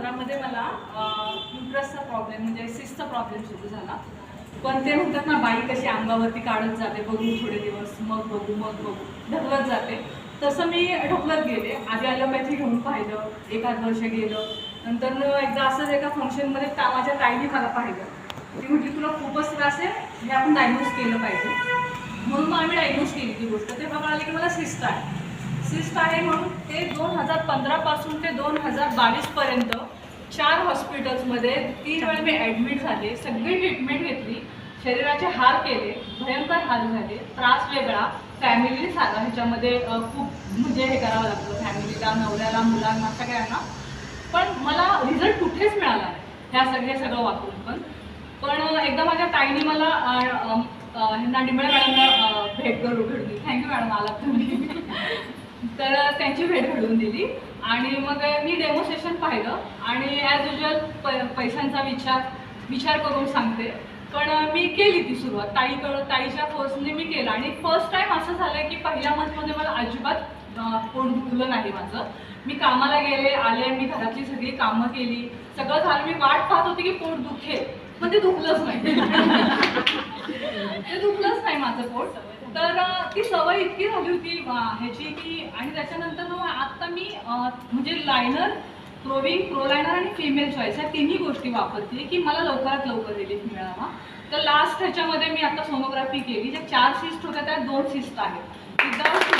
2015 मध्ये मला युट्रसचा प्रॉब्लेम म्हणजे सिसचा प्रॉब्लेम सुरू झाला. पण ते म्हणतात ना, बाई कशी अंगावरती काढत जाते, बघू थोडे दिवस, मग बघू ढकलत जाते. तसं मी ढकलत गेले. आधी ॲलोपॅथी घेऊन पाहिलं, 1 वर्ष गेलं. नंतर एकदा असंच एका फंक्शनमध्ये माझ्या ताईने मला पाहिलं. ती म्हटली तुला खूपच त्रास आहे, हे आपण डायग्नोज केलं पाहिजे. म्हणून मग आम्ही डायग्नोज केली ती गोष्ट. ते कळाले की मला सिस्ट आहे म्हणून ते 2015 पासून ते 2022 पर्यंत 4 हॉस्पिटल्समध्ये 3 वेळा मी ॲडमिट झाले. सगळी ट्रीटमेंट घेतली, शरीराचे हाल केले, भयंकर हाल झाले, त्रास वेगळा, फॅमिली साधा ह्याच्यामध्ये खूप म्हणजे हे करावं लागतं, फॅमिलीला, नवऱ्याला, मुलांना, सगळ्यांना. पण मला रिझल्ट कुठेच मिळाला नाही हे सगळं वापरून. पण एकदा माझ्या ताईने मला डिंबळे मॅडमला भेट घडली. थँक्यू मॅडम, आला तुम्ही. तर त्यांची भेट घडवून दिली आणि मग मी डेमोस्ट्रेशन पाहिलं आणि ॲज युजल पैशांचा विचार करून सांगते. पण मी केली ती सुरुवात ताईच्या फोर्सने मी केलं. आणि फर्स्ट टाईम असं झालं की पहिल्या मंथमध्ये मला अजिबात पोट दुखलं नाही माझं. मी कामाला गेले, आले, मी घरातली सगळी कामं केली, सगळं झालं. मी वाट पाहत होते की पोट दुखेल, पण ते दुखलंच नाही. ते दुखलंच नाही माझं पोट. तर ती सवय इतकी झाली होती ह्याची की. आणि त्याच्यानंतर मग आत्ता मी म्हणजे लायनर, प्रो लायनर आणि फिमेल चॉईस ह्या तिन्ही गोष्टी वापरते की मला लवकरात लवकर रिलीफ मिळावा. तर लास्ट ह्याच्यामध्ये मी आता सोनोग्राफी केली. ज्या 4 सिस्ट होत्या त्या 2 सिस्ट आहेत. विदाउट